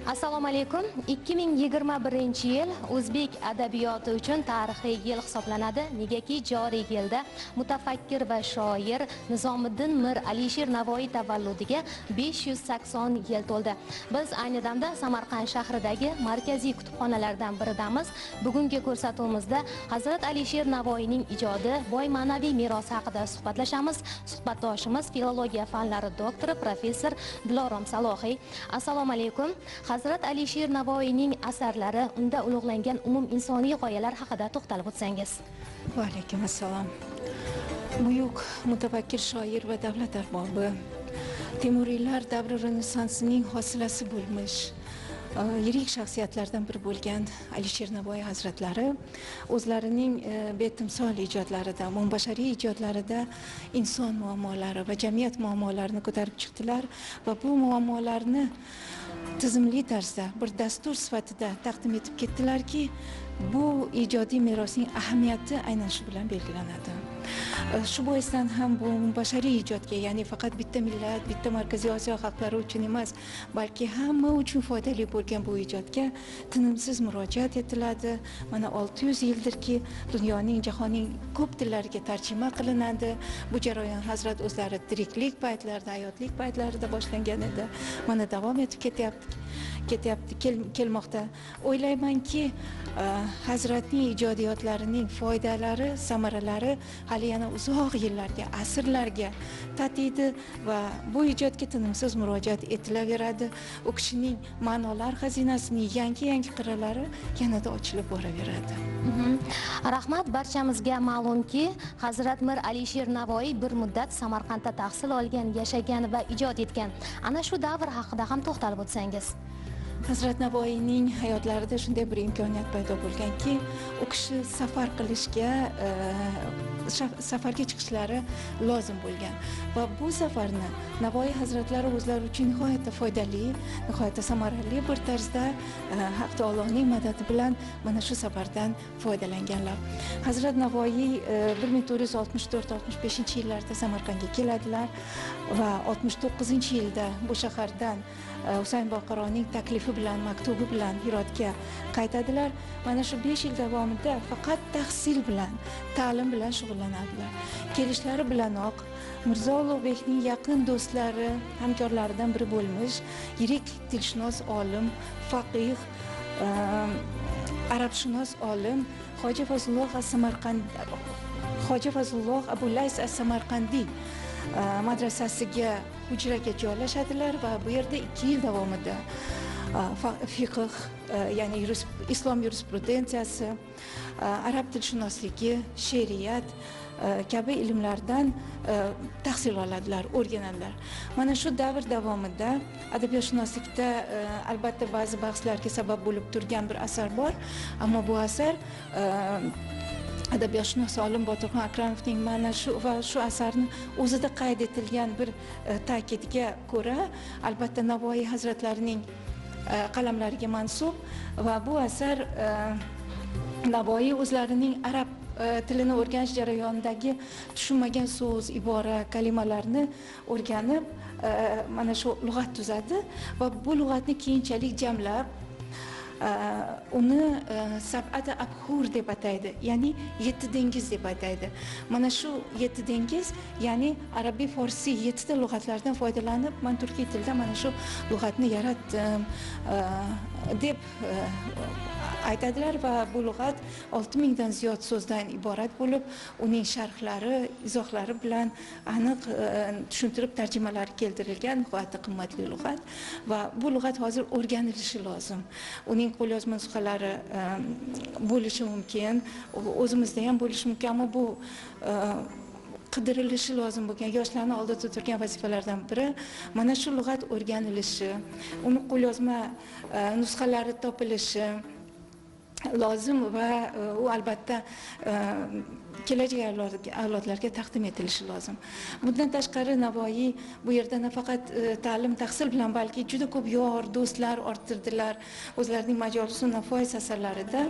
Assalomu alaykum. 2021-yil o'zbek adabiyoti uchun tarixiy yil hisoblanadi. Negaki joriy yilda mutafakkir va shoir Nizomiddin Mir Alisher Navoiy tavalludiga 580 yil to'ldi. Biz ayni damda Samarqand shahridagi markaziy kutubxonalardan biridamiz. Bugungi ko'rsatuvimizda Hazrat Alisher Navoiyning ijodi, boy ma'naviy merosi haqida suhbatlashamiz. Suhbatdoshimiz filologiya fanlari doktori professor Dilorom Salohiy. Assalomu alaykum. Hazrat Alisher Navoiyning asarlari, unda ulug'langan umum insoniy g'oyalar haqida to'xtalib o'tsangiz. Va alaykum assalom. Buyuk mutafakkir shoir va davlat arbobi, Temuriylar davri Renessansining hosilasi bo'lmish yirik shaxsiyatlardan biri bo'lgan Alisher Navoiy hazratlari o'zlarining betimsol ijodlarida, umumbashariy ijodlarida inson muammolari va jamiyat muammolarini ko'tarib chiqdilar va bu muammolarni tizimli tarzda bir dastur sifatida taqdim etib ketdilarki, bu ijodiy merosning ahamiyati aynan shu bilan belgilanadi. Shu boisdan ham bu bashariy ijodga, ya'ni faqat bitta millat, bitta Markaziy Osiyo xalqlari uchun emas, balki hamma uchun foydali bo'lgan bu ijodga tinimsiz murojaat etiladi. Mana 600 yildirki dunyoning, jahonning ko'p tillariga tarjima qilinadi. Bu jarayon hazrat o'zlari tiriklik paytlarida, hayotlik paytlarida boshlangan edi. Mana davom etib kelmoqda. O'ylaymanki, hazratning ijodiyotlarining foydalari, samaralari hali yana uzoq yillarga, asrlarga tatiydi va bu ijodga tinimsiz murojaat etilaveradi. U kishining ma'nolar xazinasining yangi qirralari yanada ochilib boraveradi. Rahmat, barchamizga ma'lumki, Hazrat Mir Alisher Navoiy bir muddat Samarqandda tahsil olgan, yashagan va ijod etgan. Ana shu davr haqida ham to'xtalib o'tsangiz. Hazrat Navoiyning hayotlarida shunday bir imkoniyat paydo bo'lganki, u kishi safar qilishga, safarga chiqishlari lozim bo'lgan va bu safarni Navoiy hazratlari o'zlari uchun nihoyatda foydali, nihoyatda samarali bir tarzda Haq taoloning madadi bilan mana shu safardan foydalanganlar. Hazrat Navoiy 1464-65-yillarda Samarqandga keladilar va 69-yilda bu shahardan Husayn Boqironing taklifi bilan, maktubi bilan Hirotga qaytadilar. Mana shu 5 yil davomida faqat tahsil bilan, ta'lim bilan shug'ullanadilar. Kelishlari bilanoq Mirzo Ulug'bekning yaqin do'stlari, hamkorlaridan biri bo'lmish yirik tilshunos olim, faqih, arabshunos olim Hoji Fazlulloh Abu Lays as-Samarqandiy madrasasiga hujraga joylashadilar va bu yerda 2 yil davomida fiqh, ya'ni islom yurisprudensiyasi, arab tilshunosligi, she'riyat kabi ilmlardan tahsil oladilar, o'rganadilar. Mana shu davr davomida adabiyotshunoslikda albatta ba'zi bahslarga sabab bo'lib turgan bir asar bor, ammo bu asar adabiyotshunos olim Botirxon Akramovning mana shu asarni o'zida qayd etilgan bir ta'kidga ko'ra, albatta Navoiy hazratlarining qalamlariga mansub va bu asar Navoiy o'zlarining arab tilini o'rganish jarayonidagi tushunmagan so'z, ibora, kalimalarni o'rganib, mana shu lug'at tuzadi va bu lug'atni keyinchalik jamlab uni sab'ata abhur deb ataydi, ya'ni 7 dengiz deb ataydi. Mana shu 7 dengiz, ya'ni arabiy, forsiy 7 ta lug'atlardan foydalanib, men turkiy tilda mana shu lug'atni yaratdim deb aytadilar va bu lug'at 6000 dan ziyod so'zdan iborat bo'lib, uning sharhlari, izohlari bilan aniq tushuntirib tarjimalari keltirilgan nihoyatda qimmatli lug'at va bu lug'at hozir o'rganilishi lozim. Uning qo'lyozma nusxalari bo'lishi mumkin, o'zimizda ham bo'lishi mumkin, ammo bu qidirilishi lozim bo'lgan, yoshlarni oldida turgan vazifalardan biri mana shu lug'at o'rganilishi, uni qo'lyozma nusxalari topilishi lozim va u albatta kelajak avlodlarga taqdim etilishi lozim. Bundan tashqari Navoiy bu yerda nafaqat ta'lim tahsil bilan, balki juda ko'p yor do'stlar orttirdilar. O'zlarining majolisu nafois asarlarida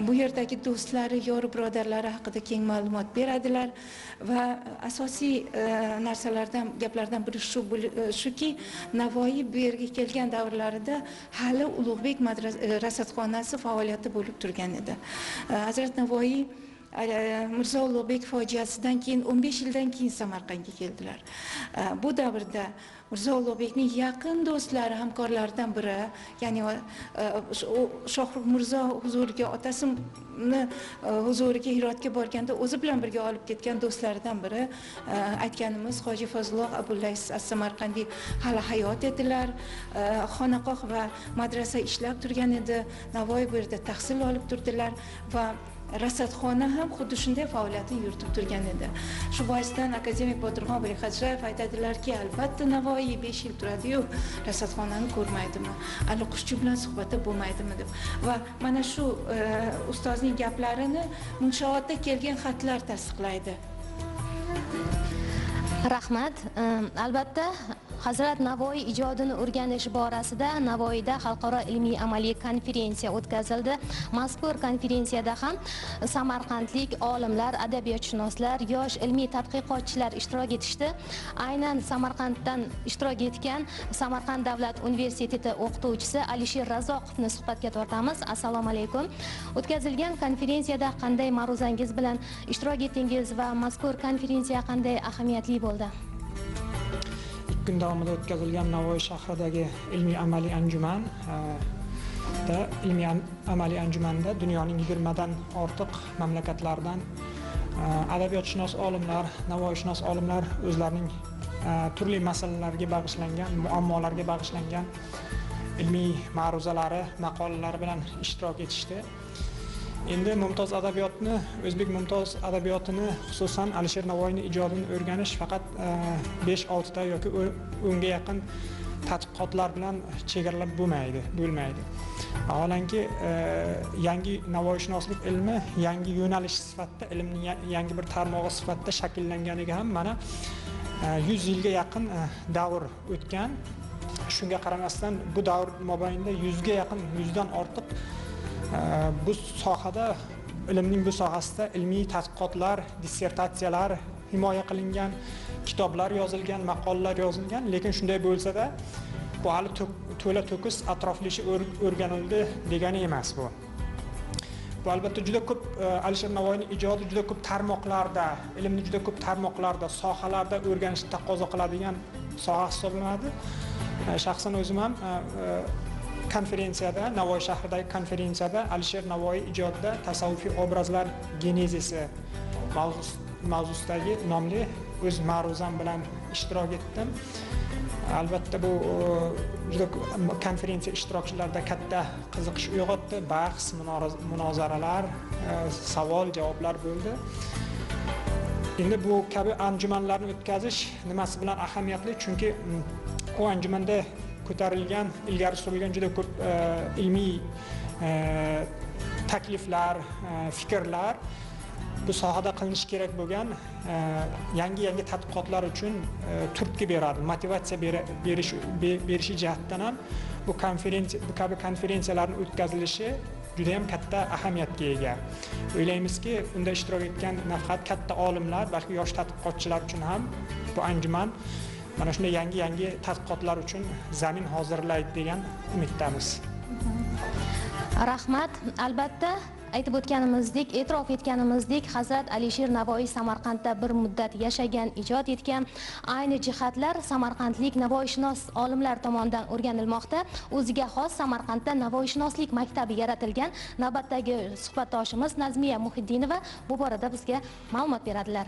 bu yerdagi do'stlari, yor birodarlari haqida keng ma'lumot beradilar va asosiy narsalardan, gaplardan biri shuki, Navoiy bu yerga kelgan davrlarida hali Ulug'bek rasadxonasi faoliyati bo'lib turgan edi. Hazrat Navoiy Mirzo Ulug'bek fojiasidan keyin 15 yildan keyin Samarqandga keldilar. Bu davrda Mirzo Ulug'bekning yaqin do'stlari, hamkorlaridan biri, ya'ni Shohrux Mirzo huzuriga, otasini huzuriga Hirotga borganda o'zi bilan birga olib ketgan do'stlaridan biri aytganimiz Hoji Fozilulloh Abullays as-Samarqandiy hali hayot edilar. Xonaqoh va madrasa ishlab turgan edi. Navoiy bu yerda tahsil olib turdilar va rasadxona ham xuddi shunday faoliyatini yuritib turgan edi. Shu boisdan akademik Boturxon Baliqajiyev aytadilarki, albatta Navoiy 5 yil turadi-yu, rasadxonani ko'rmaydimi, Aliqushchi bilan suhbatda bo'lmaydimi deb. Va mana shu ustozning gaplarini Munshootda kelgan xatlar tasdiqlaydi. Rahmat. Albatta Hazrat Navoiy ijodini o'rganish borasida Navoiyda xalqaro ilmiy amaliy konferensiya o'tkazildi. Mazkur konferensiyada ham samarqandlik olimlar, adabiyotshunoslar, yosh ilmiy tadqiqotchilar ishtirok etishdi. Aynan Samarqanddan ishtirok etgan Samarqand davlat universiteti o'qituvchisi Alisher Razoqovni suhbatga tortamiz. Assalomu alaykum. O'tkazilgan konferensiyada qanday ma'ruzangiz bilan ishtirok etdingiz va mazkur konferensiya qanday ahamiyatli bo'ldi? Kun davomida o'tkazilgan Navoiy shahridagi ilmiy amaliy anjuman amaliy anjumanda dunyoning 20 dan ortiq mamlakatlardan adabiyotshunos olimlar, Navoiyshunos olimlar o'zlarining turli masalalarga bag'ishlangan, muammolarga bag'ishlangan ilmiy ma'ruzalari, maqolalari bilan ishtirok etishdi. Endi mumtoz adabiyotni, o'zbek mumtoz adabiyotini, xususan Alisher Navoiyning ijodini o'rganish faqat 5-6 ta yoki 10 ga yaqin tadqiqotlar bilan chegaralab bo'lmaydi. Vaholanki yangi Navoiyshunoslik ilmi yangi yo'nalish sifatida, ilmning yangi bir tarmog'i sifatida shakllanganiga ham mana 100 yilga yaqin davr o'tgan. Shunga qaramasdan bu davr mobaynida 100 ga yaqin, 100 dan ortiq bu sohada, ilmning bu sohasida ilmiy tadqiqotlar, dissertatsiyalar himoya qilingan, kitoblar yozilgan, maqolalar yozilgan, lekin shunday bo'lsa-da, bu hali to'la to'kis atroflicha o'rganildi degani emas bu. Bu albatta juda ko'p Alisher Navoiyning ijodi juda ko'p tarmoqlarda, ilmni juda ko'p tarmoqlarda, sohalarda o'rganishni taqozo qiladigan soha hisoblanadi. Shaxsan o'zim ham konferensiyada, Navoiy shahridagi konferensiyada Alisher Navoiy ijodida tasavvufiy obrazlar genezisi mavzusidagi nomli o'z ma'ruzam bilan ishtirok etdim. Albatta bu juda konferensiya ishtirokchilarida katta qiziqish uyg'otdi. Bahs, munozaralar, savol, javoblar bo'ldi. Endi bu kabi anjumanlarni o'tkazish nimasi bilan ahamiyatli? Chunki u anjumanda ko'tarilgan, ilgari surilgan juda ko'p ilmiy takliflar, fikrlar bu sohada qilinish kerak bo'lgan yangi tadqiqotlar uchun turtki beradi, motivatsiya berishi jihatdan ham bu kabi konferensiyalarning o'tkazilishi juda ham katta ahamiyatga ega. O'ylaymizki, unda ishtirok etgan nafaqat katta olimlar, balki yosh tadqiqotchilar uchun ham bu anjuman mana shunday yangi tadqiqotlar uchun zamin hozirlaydi degan umiddamiz. Rahmat. Albatta aytib o'tganimizdek, e'tirof etganimizdek, Hazrat Alisher Navoiy Samarqandda bir muddat yashagan, ijod etgan. Ayni jihatlar samarqandlik Navoiyshunos olimlar tomonidan o'rganilmoqda. O'ziga xos Samarqandda Navoiyshunoslik maktabi yaratilgan. Navbatdagi suhbatdoshimiz Nazmiya Muhiddinova bu borada bizga ma'lumot beradilar.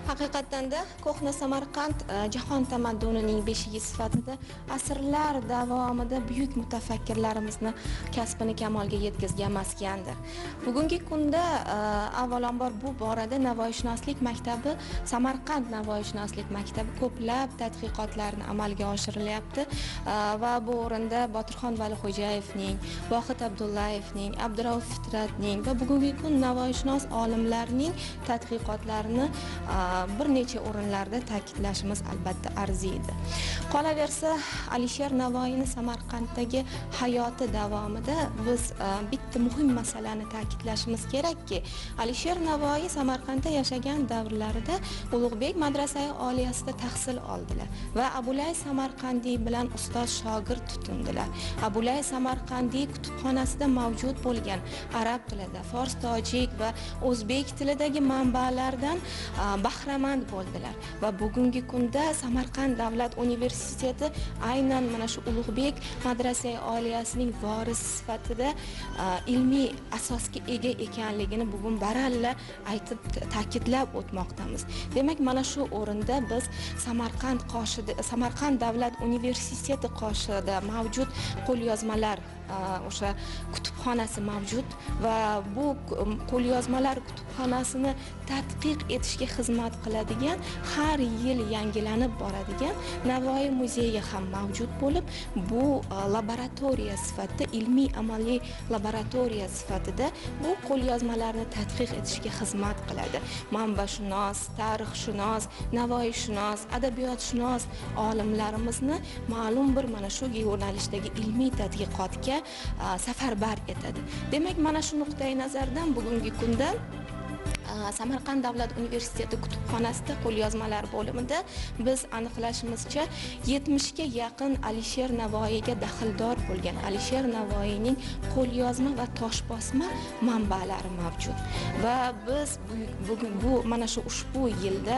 Haqiqatdan-da Ko'hna Samarqand jahon tamaddunining beshigi sifatida asrlar davomida buyuk mutafakkirlarimizni kasbini kamolga yetkazgan maskandir. Bugungi kunda avvalambor bu borada Navoiyshunoslik maktabi, Samarqand Navoiyshunoslik maktabi ko'plab tadqiqotlarni amalga oshirilyapti va bu o'rinda Botirxon Valixo'jayevning, Vohid Abdullayevning, Abdurauf Fitratning va bugungi kun Navoiyshunos olimlarning tadqiqotlarini bir necha o'rinlarda ta'kidlashimiz albatta arziydi. Qolaversa, Alisher Navoiyning Samarqanddagi hayoti davomida biz bitta muhim masalani ta'kidlashimiz kerakki, Alisher Navoiy Samarqandda yashagan davrlarida Ulug'bek madrasai oliyasida tahsil oldilar va Abulay Samarqandiy bilan ustoz shogird tutindilar. Abulay Samarqandiy kutubxonasida mavjud bo'lgan arab tilida, fors, tojik va o'zbek tilidagi manbalardan bahramand bo'ldilar va bugungi kunda Samarqand davlat universiteti aynan mana shu Ulug'bek madrasai oliyasining vorisi sifatida ilmiy asosga ega ekanligini bugun baralla aytib ta'kidlab o'tmoqdamiz. Demak, mana shu o'rinda biz Samarqand davlat universiteti qoshida mavjud qo'lyozmalar o'sha kutubxonasi mavjud va bu qo'lyozmalar kutubxonasini tadqiq etishga xizmat qiladigan, har yil yangilanib boradigan Navoiy muzeyi ham mavjud bo'lib, bu laboratoriya sifatida, ilmiy amaliy laboratoriya sifatida bu qo'lyozmalarni tadqiq etishga xizmat qiladi. Manbashunos, tarixshunos, Navoiyshunos, adabiyotshunos olimlarimizni ma'lum bir mana shu yo'nalishdagi ilmiy tadqiqotga safarbar etadi. Demak, mana shu nuqtai nazardan bugungi kunda Samarqand davlat universiteti kutubxonasida qo'lyozmalar bo'limida biz aniqlashimizcha 70 ga yaqin Alisher Navoiyga daxldor bo'lgan Alisher Navoiyning qo'lyozma va toshbosma manbalari mavjud. Va biz bu mana shu ushbu yilda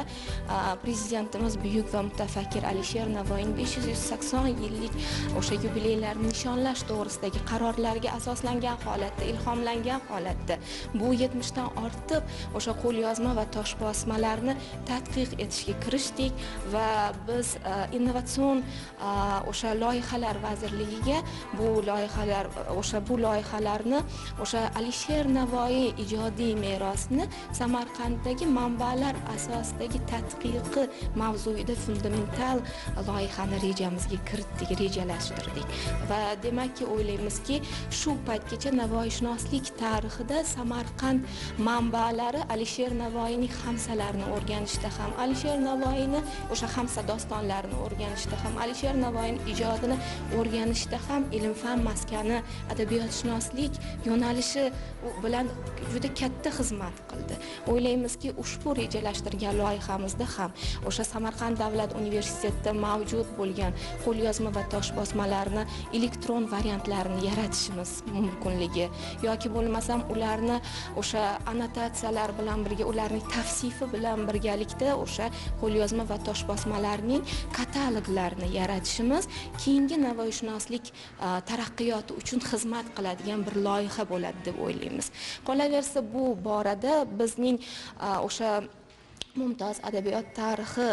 prezidentimiz buyuk va mutafakkir Alisher Navoiyning 580 yillik o'sha yubileylarini nishonlash to'g'risidagi qarorlarga asoslangan holatda, ilhomlangan holatda bu 70 dan ortiq o'sha qo'lyozma va toshbosmalarni tadqiq etishga kirishdik va biz innovatsion o'sha loyihalar vazirligiga bu loyihalarni o'sha Alisher Navoiy ijodiy merosini Samarqanddagi manbalar asosidagi tadqiqi mavzuida fundamental loyihani rejamizga kiritdik, rejalashtirdik va demakki o'ylaymizki, shu paytgacha Navoiyshunoslik tarixida Samarqand manbalari Alisher Navoiyning hamsalarini o'rganishda ham, Alisher Navoiyni o'sha hamsa dostonlarini o'rganishda ham, Alisher Navoiyning ijodini o'rganishda ham ilm-fan maskani, adabiyotshunoslik yo'nalishi bilan juda katta xizmat qildi. O'ylaymizki, ushbu rejalashtirgan loyihamizda ham o'sha Samarqand davlat universitetida mavjud bo'lgan qo'lyozma va toshbosmalarni elektron variantlarini yaratishimiz mumkinligi yoki bo'lmasam ularni o'sha annotatsiyalar bilan birga ularning tavsifi bilan birgalikda o'sha qo'lyozma va toshbosmalarning kataloglarini yaratishimiz keyingi Navoiyshunoslik taraqqiyoti uchun xizmat qiladigan bir loyiha bo'ladi deb o'ylaymiz. Qolaversa, bu borada bizning o'sha Mumtoz adabiyot tarixi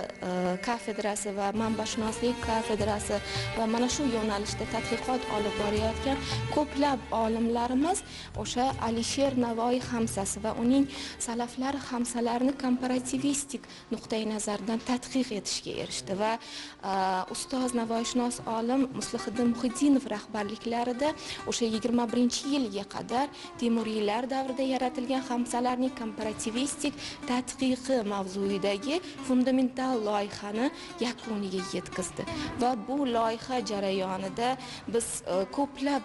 kafedrasi va manbashunoslik kafedrasi va mana shu yo'nalishda tadqiqot olib borayotgan ko'plab olimlarimiz o'sha Alisher Navoiy hamsasi va uning salaflari hamsalarini komparativistik nuqtai nazardan tadqiq etishga erishdi va ustoz Navoiyshunos olim Muslihiddin Muhiddinov rahbarliklarida o'sha 21-yilga qadar Temuriylar davrida yaratilgan hamsalarning komparativistik tadqiqi mavzuidagi fundamental loyihani yakuniga yetkazdi va bu loyiha jarayonida biz ko'plab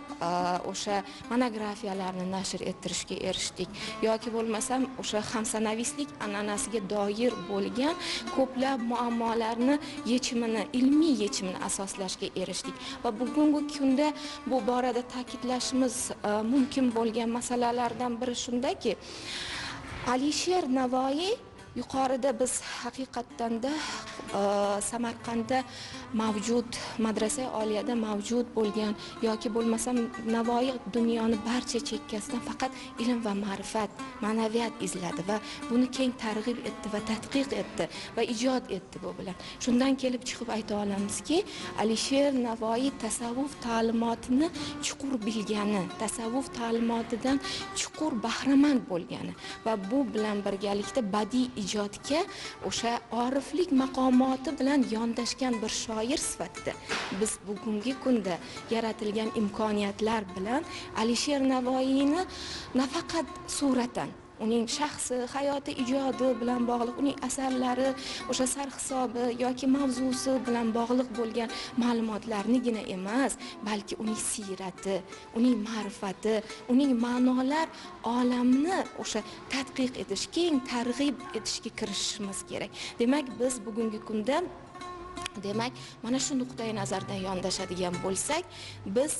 o'sha monografiyalarni nashr ettirishga erishdik yoki bo'lmasam o'sha hamsanavislik an'anasiga doir bo'lgan ko'plab muammolarni ilmiy yechimini asoslashga erishdik va bugungi kunda bu borada ta'kidlashimiz mumkin bo'lgan masalalardan biri shundaki, Alisher Navoiy yuqorida biz haqiqatdan-da Samarqandda mavjud, madrasa oliyada mavjud bo'lgan yoki bo'lmasam Navoiy dunyoni barcha chekkasidan faqat ilm va ma'rifat, ma'naviyat izladi va buni keng targ'ib etdi va tadqiq etdi va ijod etdi bu bilan. Shundan kelib chiqib ayta olamizki, Alisher Navoiy tasavvuf ta'limotini chuqur bilgani, tasavvuf ta'limotidan chuqur bahramand bo'lgani va bu bilan birgalikda badiiy ijodga o'sha oriflik maqomoti bilan yondashgan bir shoir sifatida biz bugungi kunda yaratilgan imkoniyatlar bilan Alisher Navoiyni nafaqat suratan uning shaxsi, hayoti, ijodi bilan bog'liq, uning asarlari, o'sha sarhisobi yoki mavzusi bilan bog'liq bo'lgan ma'lumotlarnigina emas, balki uning siyrati, uning ma'rifati, uning ma'nolar olamini o'sha tadqiq etish, keng targ'ib etishga kirishishimiz kerak. Demak, biz bugungi kunda mana shu nuqtai nazardan yondashadigan bo'lsak, biz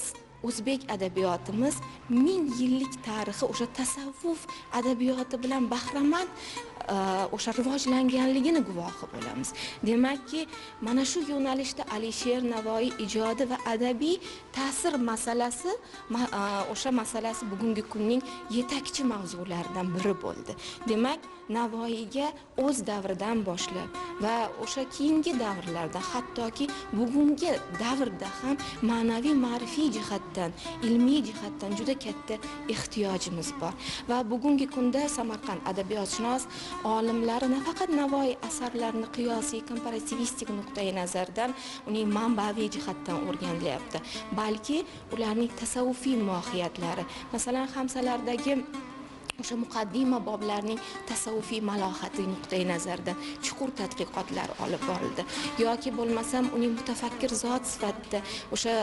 o'zbek adabiyotimiz 1000 yillik tarixi o'sha tasavvuf adabiyoti bilan bahramand o'sha rivojlanganligini guvohi bo'lamiz. Demakki, mana shu yo'nalishda Alisher Navoiy ijodi va adabiy ta'sir masalasi o'sha masalasi bugungi kunning yetakchi mavzularidan biri bo'ldi. Demak, Navoiyga o'z davridan boshlab va o'sha keyingi davrlarda, hattoki bugungi davrda ham ma'naviy ma'rifiy jihatdan, ilmiy jihatdan juda katta ehtiyojimiz bor. Va bugungi kunda Samarqand adabiyotshunos olimlari nafaqat Navoiy asarlarini qiyosiy komparativistik nuqtai nazardan uning manbaviy jihatdan o'rganilyapti, balki ularning tasavvufiy mohiyyatlari, masalan, hamsalardagi o'sha muqaddima boblarning tasavvufiy malohati nuqtai nazardan chuqur tadqiqotlar olib borildi. Yoki bo'lmasam uning mutafakkir zot sifatida o'sha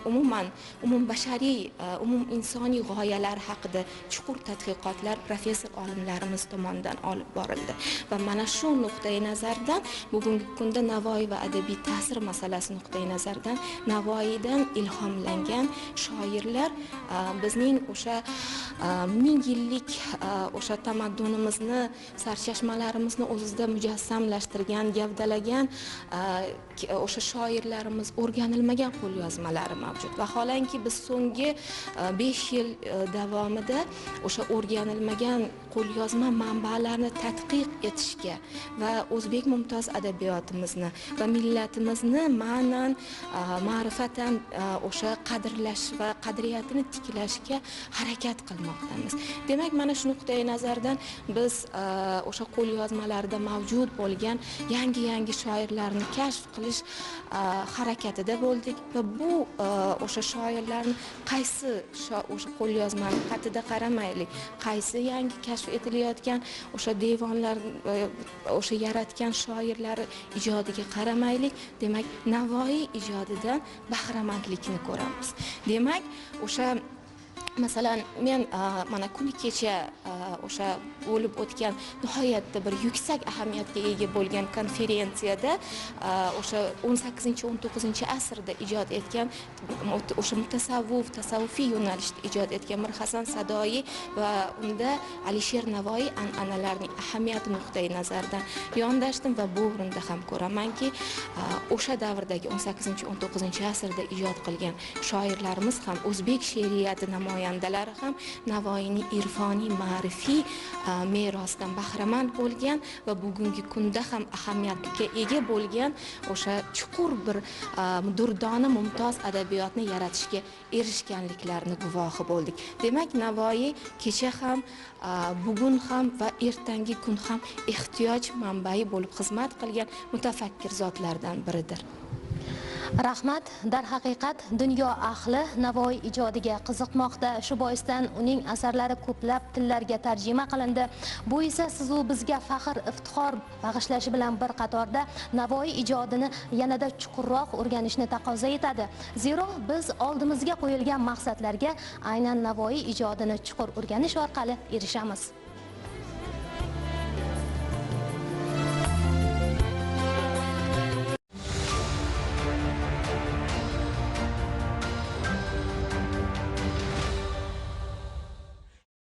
umum bashariy, umum insoniy g'oyalar haqida chuqur tadqiqotlar professor olimlarimiz tomonidan olib borildi. Va mana shu nuqtai nazardan bugungi kunda Navoiy va adabiy ta'sir masalasi nuqtai nazardan Navoiydan ilhomlangan shoirlar bizning o'sha 1000 yillik o'sha tamaddunimizni, sarchashmalarimizni o'zida mujassamlashtirgan, gavdalagan o'sha shoirlarimiz o'rganilmagan qo'lyozmalari mavjud. Vaholanki biz so'nggi 5 yil davomida o'sha o'rganilmagan qo'lyozma manbalarni tadqiq etishga va o'zbek mumtoz adabiyotimizni va millatimizni ma'nan, ma'rifatan o'sha qadrlash va qadriyatini tiklashga harakat qilmoqdamiz. Demak, mana shu nuqtai nazardan biz o'sha qo'lyozmalarda mavjud bo'lgan yangi shoirlarni kashf qilish harakatida bo'ldik va bu o'sha shoirlarni qaysi o'sha qo'lyozmani xatida qaramaylik, qaysi yangi kashf etilayotgan o'sha devonlar o'sha yaratgan shoirlari ijodiga qaramaylik, demak Navoiy ijodidan bahramandlikni ko'ramiz. Demak, o'sha masalan, men mana kuni kecha o'sha bo'lib o'tgan nihoyatda bir yuksak ahamiyatga ega bo'lgan konferensiyada o'sha 18-19 asrda ijod etgan o'sha tasavvufiy yo'nalishda ijod etgan Mir Hasan Sadoiy va unda Alisher Navoiy an'analarining ahamiyati nuqtai nazardan yondashdim va bu o'rinda ham ko'ramanki, o'sha davrdagi 18-19 asrda ijod qilgan shoirlarimiz ham, o'zbek she'riyati namoyandalari ham Navoiyning irfoniy, ma'rifiy merosidan bahramand bo'lgan va bugungi kunda ham ahamiyatga ega bo'lgan o'sha chuqur bir durdona mumtoz adabiyotni yaratishga erishganliklarini guvohi bo'ldik. Demak, Navoiy kecha ham, bugun ham va ertangi kun ham ehtiyoj manbai bo'lib xizmat qilgan mutafakkir zotlardan biridir. Rahmat. Darhaqiqat dunyo ahli Navoiy ijodiga qiziqmoqda. Shu boisdan uning asarlari ko'plab tillarga tarjima qilindi. Bu esa siz u bizga faxr, iftixor bag'ishlashi bilan bir qatorda Navoiy ijodini yanada chuqurroq o'rganishni taqozo etadi. Zero biz oldimizga qo'yilgan maqsadlarga aynan Navoiy ijodini chuqur o'rganish orqali erishamiz.